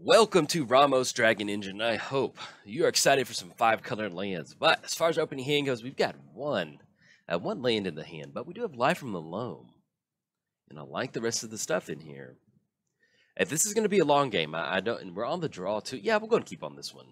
Welcome to Ramos Dragon Engine. I hope you are excited for some 5-color lands. But as far as opening hand goes, we've got one land in the hand. But we do have Life from the Loam, and I like the rest of the stuff in here. If this is going to be a long game, I don't. And we're on the draw too. Yeah, we're going to keep on this one.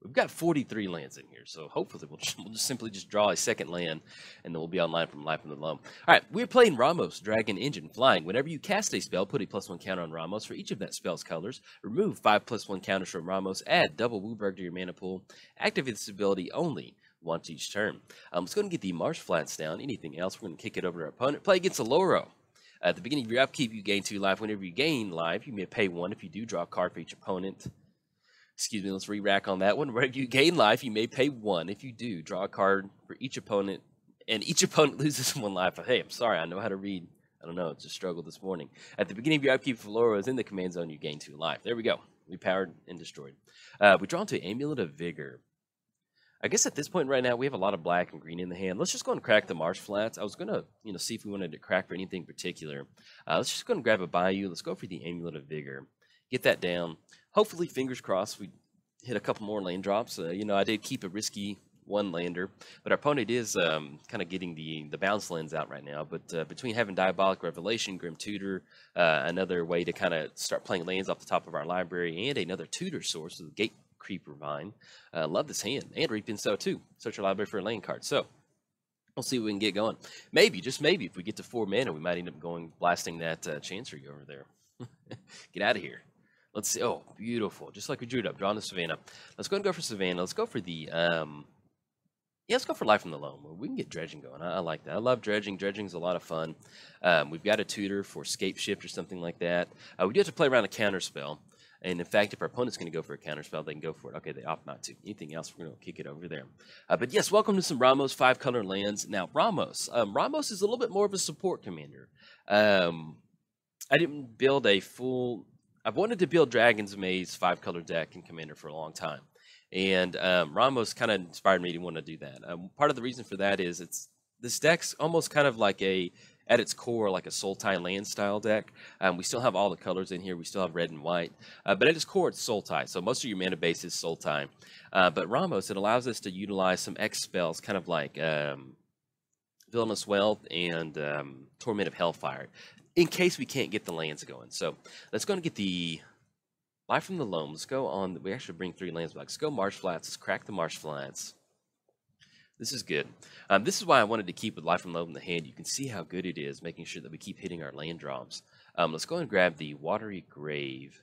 We've got 43 lands in here, so hopefully we'll just simply draw a second land, and then we'll be online from Life from the Loam. All right, we're playing Ramos Dragon Engine Flying. Whenever you cast a spell, put a +1 counter on Ramos for each of that spell's colors. Remove 5 +1 counters from Ramos. Add double Wooburg to your mana pool. Activate this ability only once each turn. Let's go and get the Marsh Flats down. Anything else, we're going to kick it over to our opponent. Play against Oloro. At the beginning of your upkeep, you gain 2 life. Whenever you gain life, you may pay 1 if you do draw a card for each opponent. Excuse me, let's re-rack on that one. Whenever you gain life, you may pay 1 if you do draw a card for each opponent, and each opponent loses 1 life. Hey, I'm sorry, I know how to read. I don't know, it's a struggle this morning. At the beginning of your upkeep, if Oloro is in the command zone, you gain 2 life. There we go. We powered and destroyed. We draw into Amulet of Vigor. I guess at this point right now, we have a lot of black and green in the hand. Let's just go and crack the Marsh Flats. I was going to see if we wanted to crack for anything particular. Let's just go and grab a Bayou. Let's go for the Amulet of Vigor. Get that down. Hopefully, fingers crossed, we hit a couple more land drops. I did keep a risky 1 lander, but our opponent is kind of getting the bounce lands out right now. But between having Diabolic Revelation, Grim Tutor, another way to kind of start playing lands off the top of our library, and another tutor source of the Gate Creeper Vine. Love this hand. And Reaping Sow too. Search your library for a land card. So we'll see what we can get going. Maybe, just maybe, if we get to 4 mana, we might end up blasting that Chancery over there. Get out of here. Let's see. Oh, beautiful. Just like we drew it up. Drawing the Savannah. Let's go and go for Savannah. Let's go for the let's go for Life from the Loam. We can get dredging going. I like that. I love dredging. Dredging's a lot of fun. We've got a tutor for Scapeshift or something like that. We do have to play around a counter spell. And in fact, if our opponent's going to go for a counter spell, they can go for it. Okay, they opt not to. Anything else, we're going to kick it over there. But yes, welcome to some Ramos 5-color lands. Now, Ramos. Ramos is a little bit more of a support commander. I didn't build a full... I've wanted to build Dragon's Maze 5-color deck in Commander for a long time. And Ramos kind of inspired me to want to do that. Part of the reason for that is this deck's almost kind of like at its core, like a Sultai land style deck. We still have all the colors in here. We still have red and white. But at its core, it's Sultai. So most of your mana base is Sultai. But Ramos, it allows us to utilize some X spells, kind of like Villainous Wealth and Torment of Hellfire, in case we can't get the lands going. So let's go and get the Life from the Loam. Let's go on. We actually bring 3 lands back. Let's go Marsh Flats. Let's crack the Marsh Flats. This is good. This is why I wanted to keep with Life from the Loam in the hand. You can see how good it is, making sure that we keep hitting our land drops. Let's go and grab the Watery Grave.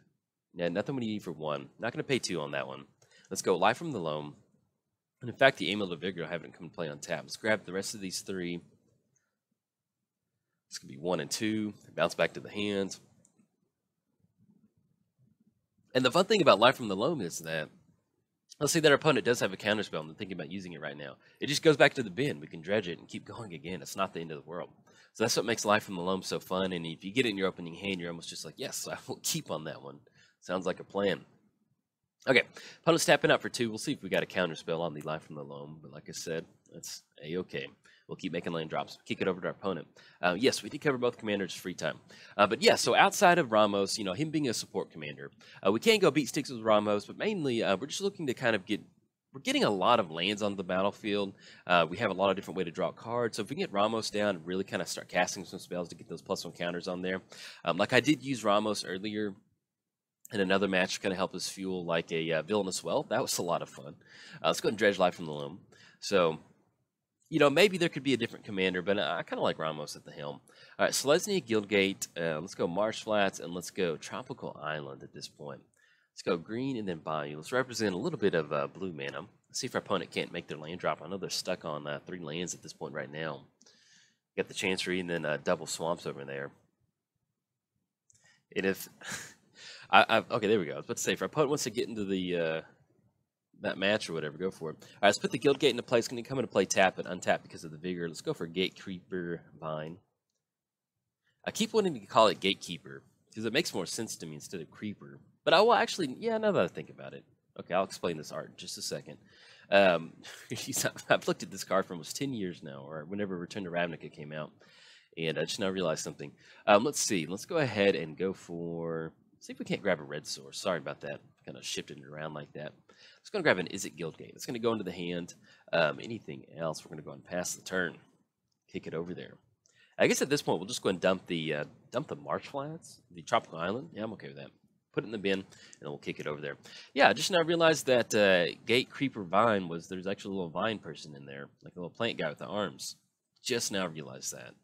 Now, nothing we need for 1. Not going to pay 2 on that one. Let's go Life from the Loam. And in fact, the Amulet of Vigor I haven't come to play on tap. Let's grab the rest of these 3. This could be 1 and 2. Bounce back to the hand. And the fun thing about Life from the Loam is that, let's say that our opponent does have a counterspell and they're thinking about using it right now. It just goes back to the bin. We can dredge it and keep going again. It's not the end of the world. So that's what makes Life from the Loam so fun. And if you get it in your opening hand, you're almost just like, yes, I will keep on that one. Sounds like a plan. Okay, opponent's tapping out for 2. We'll see if we got a counterspell on the Life from the Loam. But like I said, that's A-okay. We'll keep making land drops. Kick it over to our opponent. Yes, we did cover both commanders free time. But yeah, so outside of Ramos, him being a support commander, we can go beat sticks with Ramos, but mainly we're just looking to kind of we're getting a lot of lands on the battlefield. We have a lot of different ways to draw cards. So if we can get Ramos down and really kind of start casting some spells to get those +1 counters on there. Like I did use Ramos earlier in another match to kind of help us fuel like a Villainous Wealth. That was a lot of fun. Let's go ahead and dredge Life from the Loam. So... maybe there could be a different commander, but I kind of like Ramos at the helm. All right, Selesnya Guildgate. Let's go Marsh Flats, and let's go Tropical Island at this point. Let's go green and then Bayou. Let's represent a little bit of blue mana. Let's see if our opponent can't make their land drop. I know they're stuck on 3 lands at this point right now. Got the Chancery and then double Swamps over there. And if... okay, there we go. I was about to say, if our opponent wants to get into the... that match or whatever, go for it. All right, let's put the Guildgate into play. It's going to come into play tap and untap because of the Vigor. Let's go for Gate Creeper Vine. I keep wanting to call it Gatekeeper because it makes more sense to me instead of Creeper. But I will actually, yeah, now that I think about it. Okay, I'll explain this art in just a second. I've looked at this card for almost 10 years now, or whenever Return to Ravnica came out, and I just now realized something. Let's see. Let's go ahead and go for. See if we can't grab a red source. Sorry about that. Kind of shifting it around like that. Let's go and grab an Is It Guildgate. It's going to go into the hand. Anything else? We're going to go and pass the turn. Kick it over there. I guess at this point we'll just go and dump the Marsh Flats, the Tropical Island. Yeah, I'm okay with that. Put it in the bin, and then we'll kick it over there. Yeah, I just now realized that Gate Creeper Vine there's actually a little vine person in there, like a little plant guy with the arms. Just now realized that.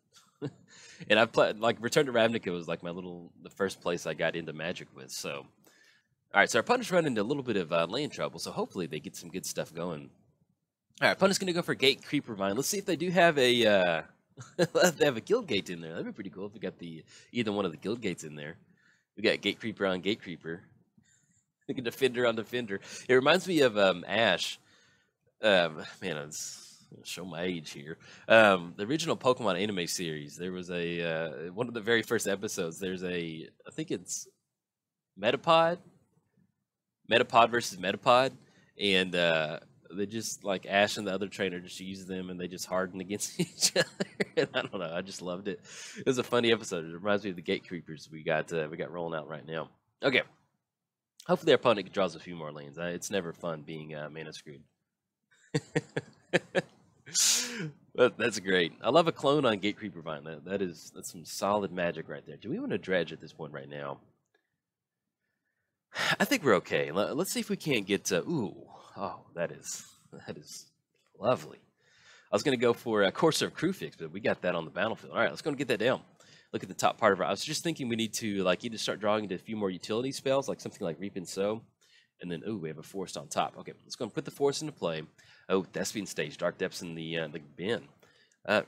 And I've played, like, Return to Ravnica was like the first place I got into Magic with, so. All right, so our opponent's running into a little bit of land trouble, so hopefully they get some good stuff going. All right, opponent's going to go for Gate Creeper Vine. Let's see if they do have a, they have a Guild Gate in there. That'd be pretty cool if we got either one of the Guild Gates in there. We got Gate Creeper on Gate Creeper. We got Defender on Defender. It reminds me of Ash. Man, it's show my age here. The original Pokemon anime series. There was a one of the very first episodes. There's I think it's Metapod versus Metapod, and they just, like, Ash and the other trainer just use them, and they just harden against each other. And I don't know, I just loved it. It was a funny episode. It reminds me of the Gate Creepers we got rolling out right now. Okay, hopefully our opponent draws a few more lanes. It's never fun being mana screwed. But that's great. I love a clone on Gate Creeper Vine. That's some solid magic right there. Do we want to dredge at this point right now? I think we're okay. Let's see if we can't get to. Ooh, oh, that is lovely. I was going to go for a Courser of Kruphix, but we got that on the battlefield. All right, let's go and get that down. Look at the top part of our. I was just thinking we need to, like, either start drawing into a few more utility spells, like something like Reap and Sow, and then, ooh, we have a forest on top. Okay, let's go and put the forest into play. Oh, Thespian Stage, Dark Depths in the bin.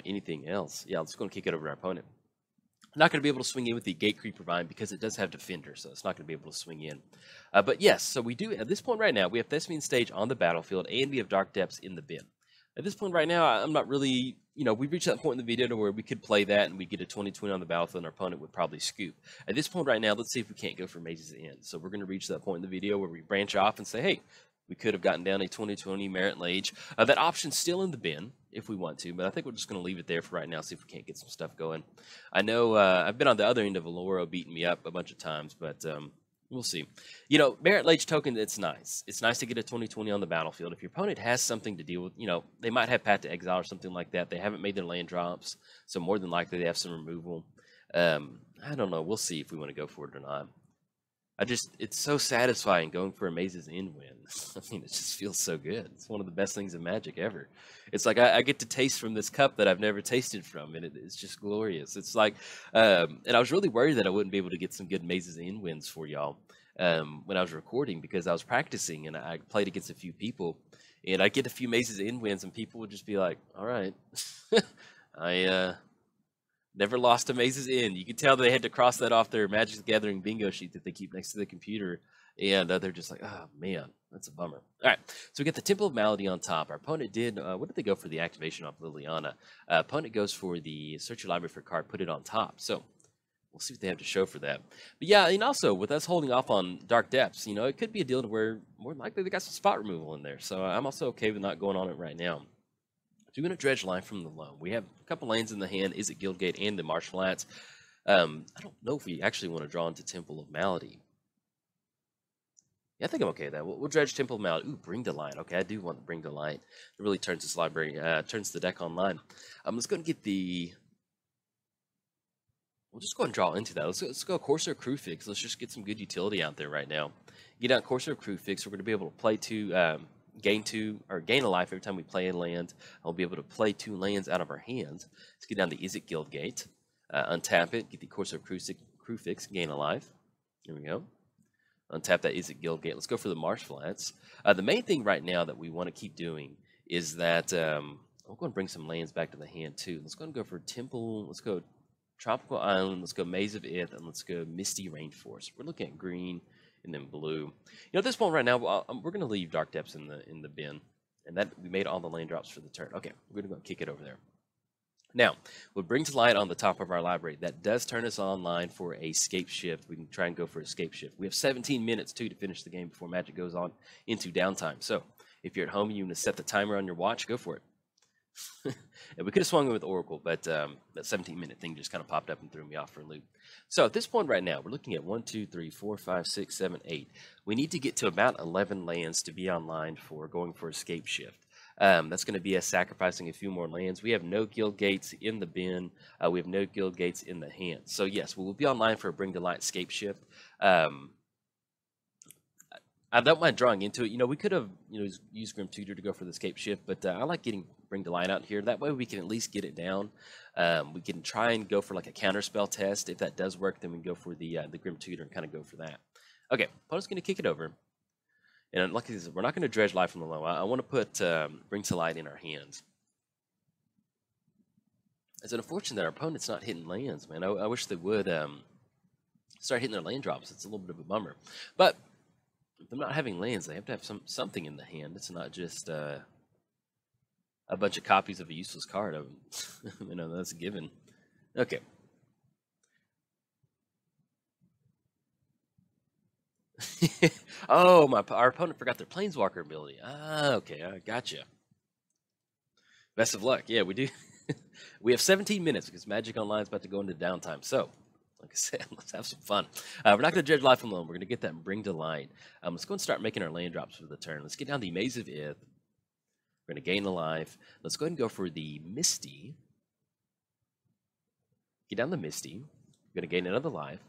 Anything else? Yeah, let's go and kick it over our opponent. Not going to be able to swing in with the Gate Creeper Vine because it does have Defender, so it's not going to be able to swing in. But yes, so we do, at this point right now, we have Thespian Stage on the battlefield, and we have Dark Depths in the bin. At this point right now, I'm not really, we've reached that point in the video to where we could play that, and we get a 20-20 on the battlefield, and our opponent would probably scoop. At this point right now, let's see if we can't go for Maze's End. So we're going to reach that point in the video where we branch off and say, hey, we could have gotten down a 20-20 Merit Lage. That option's still in the bin if we want to, but I think we're just going to leave it there for right now, see if we can't get some stuff going. I know I've been on the other end of Oloro beating me up a bunch of times, but we'll see. Merit Lage token, it's nice. It's nice to get a 20-20 on the battlefield. If your opponent has something to deal with, they might have Path to Exile or something like that. They haven't made their land drops, so more than likely they have some removal. I don't know. We'll see if we want to go for it or not. It's so satisfying going for a Maze's End win. I mean, it just feels so good. It's one of the best things in Magic ever. It's like I get to taste from this cup that I've never tasted from, and it's just glorious. It's like, and I was really worried that I wouldn't be able to get some good Maze's End wins for y'all when I was recording, because I was practicing and I played against a few people, and I'd get a few Maze's End wins, and people would just be like, all right, I never lost a Maze's End. You could tell they had to cross that off their Magic the Gathering bingo sheet that they keep next to the computer. And they're just like, oh, man, that's a bummer. All right, so we got the Temple of Malady on top. Our opponent did, what did they go for the activation off Liliana? Opponent goes for the search your library for a card, put it on top. So we'll see what they have to show for that. But yeah, and also with us holding off on Dark Depths, it could be a deal to where more likely they got some spot removal in there. So I'm also okay with not going on it right now. So we're going to dredge line from the loam. We have a couple lanes in the hand. Is it Guildgate and the Marsh Flats? I don't know if we actually want to draw into Temple of Malady. Yeah, I think I'm okay with that. We'll dredge Temple of Malady. Ooh, Bring to Light. Okay, I do want to Bring to Light. It really turns this library, turns the deck online. Let's go and get the. We'll just go and draw into that. Let's go Courser of Kruphix. Let's just get some good utility out there right now. Get out Courser of Kruphix. We're going to be able to play gain a life every time we play a land. I'll be able to play 2 lands out of our hands. Let's get down to Is It Guildgate. Untap it. Get the Courser of Kruphix. Gain a life. There we go. Untap that Is It Guildgate. Let's go for the Marsh Flats. The main thing right now that we want to keep doing is that we're going to bring some lands back to the hand too. Let's go and go for Temple. Let's go Tropical Island. Let's go Maze of Ith, and let's go Misty Rainforest. We're looking at green and then blue. At this point right now, we're going to leave Dark Depths in the bin, and that we made all the land drops for the turn. Okay, we're going to go kick it over there. Now, we'll Bring to Light on the top of our library. That does turn us online for a Scapeshift. We can try and go for a Scapeshift. We have 17 minutes, too, to finish the game before Magic goes on into downtime. So, If you're at home and you want to set the timer on your watch, go for it. And we could have swung it with Oracle, but that 17-minute thing just kind of popped up and threw me off for a loop. So at this point right now, we're looking at 1, 2, 3, 4, 5, 6, 7, 8. We need to get to about 11 lands to be online for going for Scapeshift. That's going to be us sacrificing a few more lands. We have no guild gates in the bin. We have no guild gates in the hand. So yes, we will be online for a Bring to Light Scapeshift. I don't mind drawing into it. You know, we could have, used Grim Tutor to go for the Scapeshift, but I like getting Bring to Light out here. That way we can at least get it down. We can try and go for like a counterspell test. If that does work, then we can go for the Grim Tutor and kind of go for that. Okay, opponent's going to kick it over. And like I said, we're not going to dredge Life from the Low. I want to put Bring to Light in our hands. It's unfortunate that our opponent's not hitting lands, man. I wish they would start hitting their land drops. It's a little bit of a bummer. But if they're not having lands, they have to have something in the hand. It's not just a bunch of copies of a useless card. That's a given. Okay. Oh, our opponent forgot their Planeswalker ability. Ah, okay, I gotcha. Best of luck. Yeah, we do. We have 17 minutes because Magic Online is about to go into downtime. So, like I said, let's have some fun. We're not going to judge Life alone. We're going to get that and Bring to Light. Let's go and start making our land drops for the turn. Let's get down the Maze of Ith. We're going to gain a life. Let's go ahead and go for the Misty. Get down the Misty. We're going to gain another life.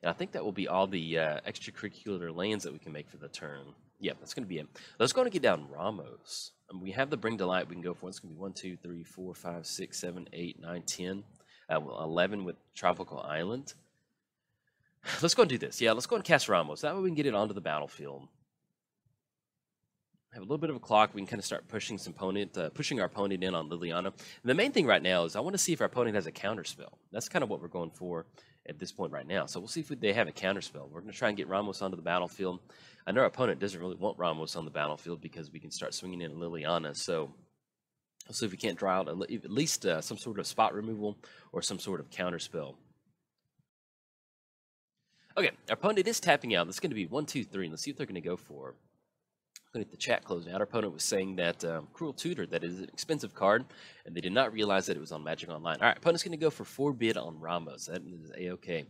And I think that will be all the extracurricular lands that we can make for the turn. Yeah, that's going to be it. Let's go and get down Ramos. We have the Bring to Light we can go for. It's going to be 1, 2, 3, 4, 5, 6, 7, 8, 9, 10. 11 with Tropical Island. Let's go and do this. Yeah, let's go and cast Ramos. That way we can get it onto the battlefield. Have a little bit of a clock. We can kind of start pushing our opponent in on Liliana. And the main thing right now is I want to see if our opponent has a counterspell. That's kind of what we're going for at this point right now. So we'll see if they have a counterspell. We're going to try and get Ramos onto the battlefield. I know our opponent doesn't really want Ramos on the battlefield because we can start swinging in Liliana. So we'll see if we can't draw out at least some sort of spot removal or some sort of counterspell. Okay, our opponent is tapping out. That's going to be 1, 2, 3. Let's see what they're going to go for. I'm going to get the chat closing out. Our opponent was saying that Cruel Tutor, that is an expensive card, and they did not realize that it was on Magic Online. All right, opponent's going to go for 4 bid on Ramos. That is A-okay.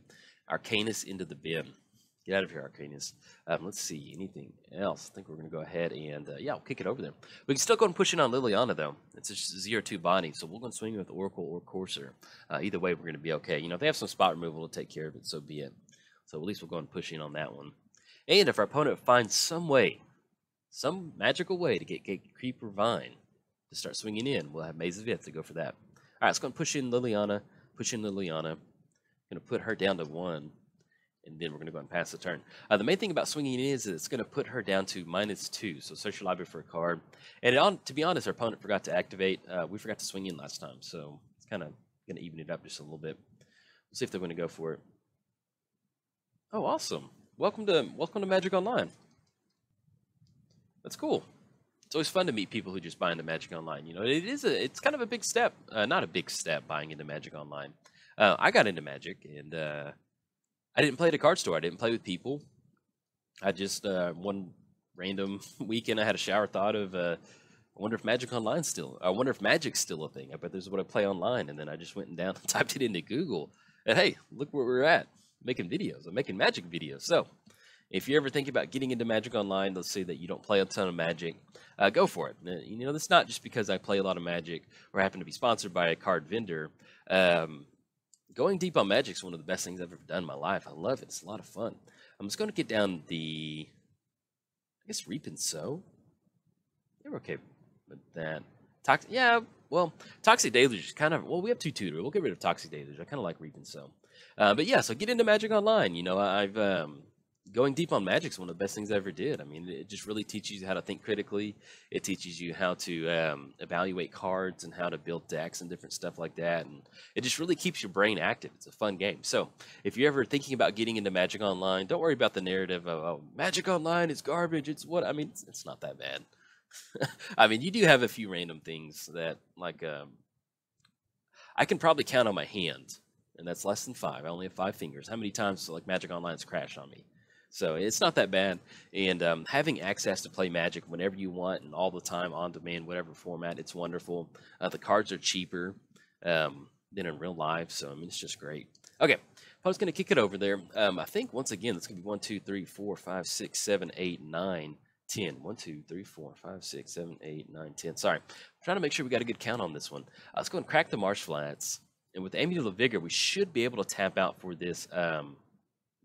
Arcanus into the bin. Get out of here, Arcanus. Let's see, anything else? I think we're going to go ahead and, yeah, we'll kick it over there. We can still go and push in on Liliana, though. It's a 0-2 body, so we'll go and swing with Oracle or Courser. Either way, we're going to be okay. If they have some spot removal to take care of it, so be it. So at least we'll go and push in on that one. And if our opponent finds some magical way to get Creeper Vine to start swinging in, we'll have Maze of Ith to go for that. All right, let's go and push in Liliana. Going to put her down to 1. And then we're going to go and pass the turn. The main thing about swinging in is that it's going to put her down to -2. So search your library for a card. And to be honest, our opponent forgot to activate. We forgot to swing in last time. So it's kind of going to even it up just a little bit. We'll see if they're going to go for it. Oh, awesome. Welcome to Magic Online. That's cool. It's always fun to meet people who just buy into Magic Online. It's kind of a big step. Not a big step buying into Magic Online. I got into Magic and I didn't play at a card store. I didn't play with people. I just, one random weekend, I had a shower thought of, I wonder if Magic's still a thing. I bet this is what I play online. And then I just went down and typed it into Google. And hey, look where we're at. Making videos. I'm making Magic videos. So if you're ever thinking about getting into Magic Online, let's say that you don't play a ton of Magic, go for it. That's not just because I play a lot of Magic or happen to be sponsored by a card vendor. Going deep on Magic is one of the best things I've ever done in my life. I love it. It's a lot of fun. I'm just going to get down the, I guess, Reap and Sow. They're okay with that. Toxic Deluge is kind of, we have 2 Tutor. We'll get rid of Toxic Deluge. I kind of like Reap and Sow. But yeah, so get into Magic Online. I've going deep on Magic is one of the best things I ever did. I mean, it just really teaches you how to think critically. It teaches you how to evaluate cards and how to build decks and different stuff like that. And it just really keeps your brain active. It's a fun game. So if you're ever thinking about getting into Magic Online, don't worry about the narrative of, oh, Magic Online is garbage. It's not that bad. I mean, you do have a few random things that, like, I can probably count on my hand, and that's less than 5. I only have 5 fingers. How many times, like, Magic Online's crashed on me? So it's not that bad. And having access to play Magic whenever you want and all the time on demand, whatever format, it's wonderful. The cards are cheaper than in real life. So, I mean, it's just great. Okay. I was going to kick it over there. I think, once again, it's going to be 1, 2, 3, 4, 5, 6, 7, 8, 9, 10. 1, 2, 3, 4, 5, 6, 7, 8, 9, 10. Sorry. I'm trying to make sure we got a good count on this one. Let's go and crack the Marsh Flats. And with Amulet of Vigor, we should be able to tap out for this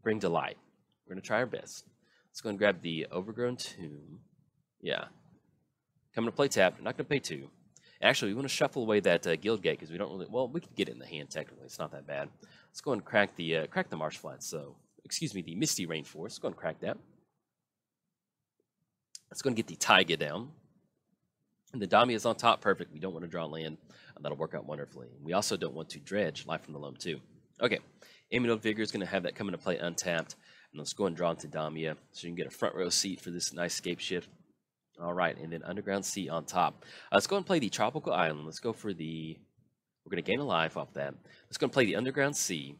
Bring to Light. We're going to try our best. Let's go and grab the Overgrown Tomb. Yeah. Coming to play tap. We're not going to pay 2. Actually, we want to shuffle away that Guild Gate because we don't really... Well, we can get it in the hand, technically. It's not that bad. Let's go and crack the Marsh Flats. So, excuse me, the Misty Rainforest. Let's go and crack that. Let's go and get the Taiga down. And the Damia is on top. Perfect. We don't want to draw land. That'll work out wonderfully. We also don't want to dredge Life from the Loam, too. Okay. Amulet of Vigor is going to have that come into play untapped. And let's go and draw into Damia so you can get a front row seat for this nice Scapeshift. All right, and then Underground Sea on top. Let's go and play the Tropical Island. Let's go for the... We're going to gain a life off that. Let's go and play the Underground Sea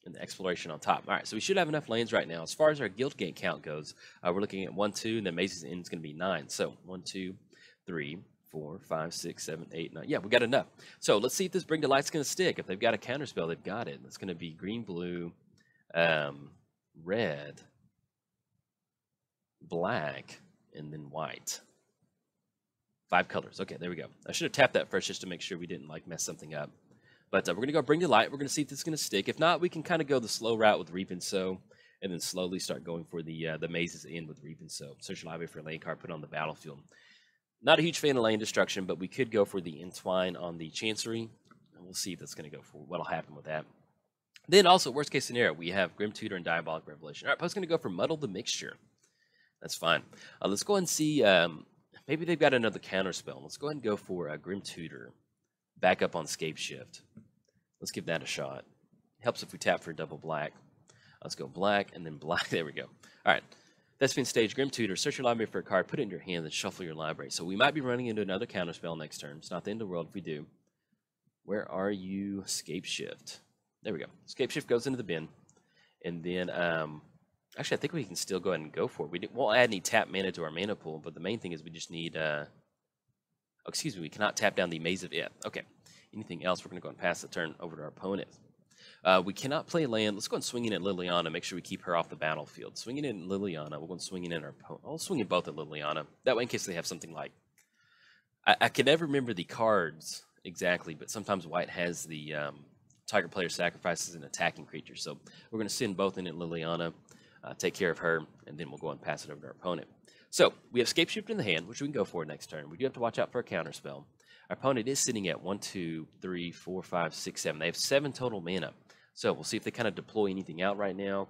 and the Exploration on top. All right, so we should have enough lands right now. As far as our Guild Gate count goes, we're looking at 1, 2, and then Maze's End is going to be 9. So 1, 2, 3, 4, 5, 6, 7, 8, 9. Yeah, we got enough. So let's see if this Bring to Light's going to stick. If they've got a counterspell, they've got it. It's going to be green, blue, red, black, and then white. 5 colors. Okay, there we go. I should have tapped that first just to make sure we didn't like mess something up. But we're going to go Bring to Light. We're going to see if this is going to stick. If not, we can kind of go the slow route with Reap and Sow, and then slowly start going for the Maze's End with Reap and Sow. Search your library for a land card, put on the battlefield. Not a huge fan of land destruction, but we could go for the Entwine on the Chancery. And we'll see if that's going to go for what'll happen with that. Then also, worst case scenario, we have Grim Tutor and Diabolic Revelation. All right, Poe's going to go for Muddle the Mixture. That's fine. Let's go and see... maybe they've got another counterspell. Let's go ahead and go for Grim Tutor. Back up on Scapeshift. Let's give that a shot. Helps if we tap for double black. Let's go black and then black. There we go. All right. That's been staged. Grim Tutor. Search your library for a card. Put it in your hand and shuffle your library. So we might be running into another counterspell next turn. It's not the end of the world if we do. Where are you? Scapeshift. There we go. Scapeshift goes into the bin. And then... actually, I think we can still go ahead and go for it. We won't add any tap mana to our mana pool, but the main thing is we just need... oh, excuse me, we cannot tap down the Maze of It. Okay. Anything else, we're going to go and pass the turn over to our opponent. We cannot play land. Let's go and swing in at Liliana, make sure we keep her off the battlefield. Swinging in Liliana, we're going to swing in at our opponent. I'll swing in both at Liliana. That way, in case they have something like... I can never remember the cards exactly, but sometimes White has the Tiger Player sacrifices an attacking creature. So we're going to send both in at Liliana. Take care of her, and then we'll go and pass it over to our opponent. So, we have Scapeshift in the hand, which we can go for next turn. We do have to watch out for a counterspell. Our opponent is sitting at 1, 2, 3, 4, 5, 6, 7. They have 7 total mana. So, we'll see if they kind of deploy anything out right now.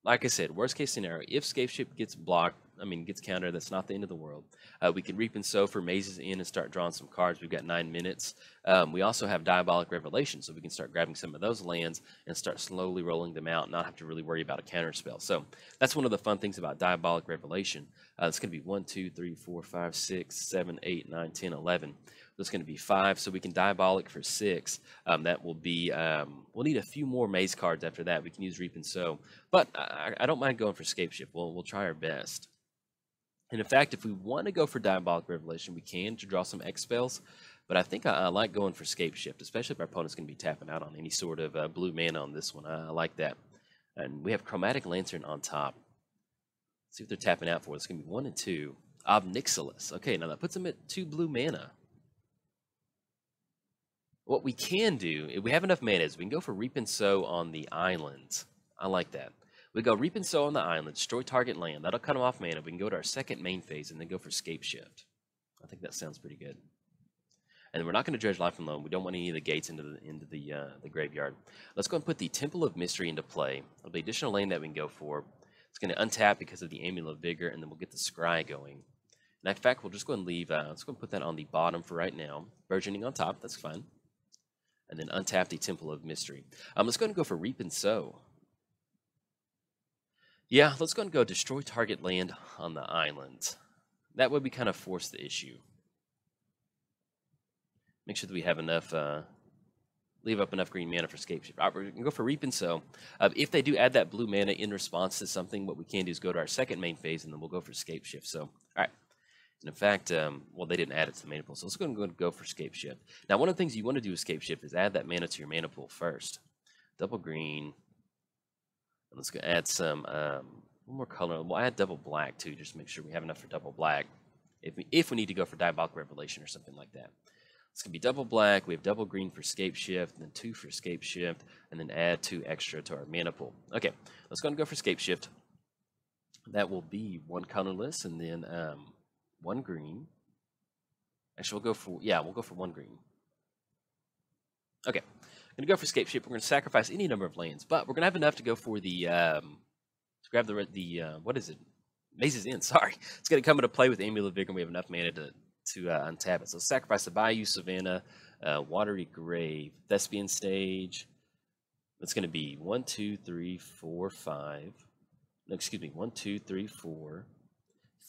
Like I said, worst case scenario, if Scapeshift gets blocked, gets countered, that's not the end of the world. We can Reap and Sow for Maze's End and start drawing some cards. We've got 9 minutes. We also have Diabolic Revelation, so we can start grabbing some of those lands and start slowly rolling them out and not have to really worry about a counterspell. So that's one of the fun things about Diabolic Revelation. It's going to be 1, 2, 3, 4, 5, 6, 7, 8, 9, 10, 11. That's going to be 5, so we can Diabolic for 6. That will be, we'll need a few more Maze cards after that. We can use Reap and Sow. But I don't mind going for Scapeshift. We'll try our best. And in fact, if we want to go for Diabolic Revelation, we can to draw some X spells. But I think I like going for Scapeshift, especially if our opponent's going to be tapping out on any sort of blue mana on this one. I like that. And we have Chromatic Lantern on top. Let's see what they're tapping out for. It's going to be 1 and 2. Obnixilis. Okay, now that puts them at 2 blue mana. What we can do, if we have enough mana, is we can go for Reap and Sow on the island. I like that. We go Reap and Sow on the island, destroy target land. That'll cut them off mana. We can go to our second main phase and then go for Scapeshift. I think that sounds pretty good. And we're not going to dredge Life and Loam. We don't want any of the gates into the graveyard. Let's go and put the Temple of Mystery into play. It'll be additional land that we can go for. It's going to untap because of the Amulet of Vigor, and then we'll get the Scry going. And in fact, we'll just go and leave. Let's go and put that on the bottom for right now. Burgeoning on top. That's fine. And then untap the Temple of Mystery. Let's go ahead and go for Reap and Sow. Yeah, let's go and go destroy target land on the island. That way we kind of force the issue. Make sure that we have enough, at leave up enough green mana for Scapeshift. All right, we're going to go for Reap and Sow. If they do add that blue mana in response to something, what we can do is go to our second main phase, and then we'll go for Scapeshift. So, all right. And in fact, well, they didn't add it to the mana pool, so let's go and go for Scapeshift. Now, one of the things you want to do with Scapeshift is add that mana to your mana pool first. Double green. And let's go add some one more color. We'll add double black too, just to make sure we have enough for double black. If we need to go for Diabolical Revelation or something like that. It's going to be double black. We have double green for Scapeshift, and then 2 for Scapeshift, and then add 2 extra to our mana pool. Okay, let's go and go for Scapeshift. That will be 1 colorless, and then 1 green. Actually, we'll go for 1 green. Okay, I'm going to go for Scapeshift. We're going to sacrifice any number of lands, but we're going to have enough to go for the to grab the what is it? Maze's End. Sorry, it's going to come into play with Amulet of Vigor. And we have enough mana to untap it. So sacrifice the Bayou Savannah, Watery Grave, Thespian Stage. That's going to be 1, 2, 3, 4, 5. No, excuse me, 1, 2, 3, 4,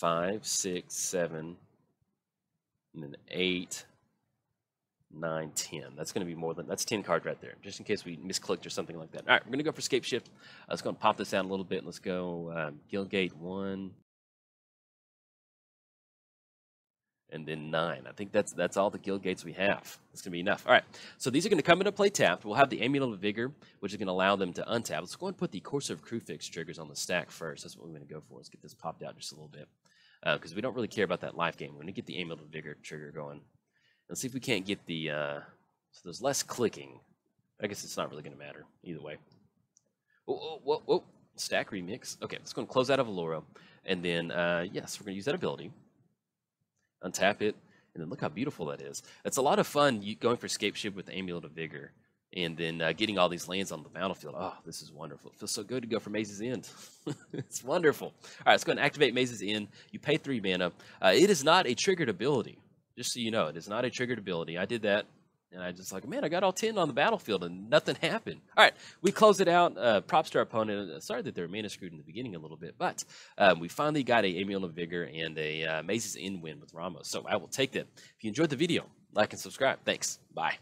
5, 6, 7, and then 8, 9, 10. That's going to be more than, that's 10 cards right there, just in case we misclicked or something like that. All right, we're going to go for Scapeshift. Let's go and pop this down a little bit. Let's go Guildgate 1. And then 9. I think that's all the guild gates we have. That's going to be enough. All right, so these are going to come into play tapped. We'll have the Amulet of Vigor, which is going to allow them to untap. Let's go and put the Courser of Kruphix triggers on the stack first. That's what we're going to go for. Let's get this popped out just a little bit. Because we don't really care about that life gain. We're going to get the Amulet of Vigor trigger going. Let's see if we can't get the... so there's less clicking. I guess it's not really going to matter either way. Whoa. Stack remix. Okay, let's go and close out of Oloro. And then, yes, we're going to use that ability. Untap it, and then look how beautiful that is. It's a lot of fun going for Scapeshift with the Amulet of Vigor, and then getting all these lands on the battlefield. Oh, this is wonderful. It feels so good to go for Maze's End. It's wonderful. All right, let's go and activate Maze's End. You pay 3 mana. It is not a triggered ability, just so you know. It is not a triggered ability. I did that, and I just like, man, I got all 10 on the battlefield, and nothing happened. All right, we closed it out. Props to our opponent. Sorry that they were mana screwed in the beginning a little bit, but we finally got a Amulet of Vigor and a Maze's End win with Ramos. So I will take that. If you enjoyed the video, like and subscribe. Thanks. Bye.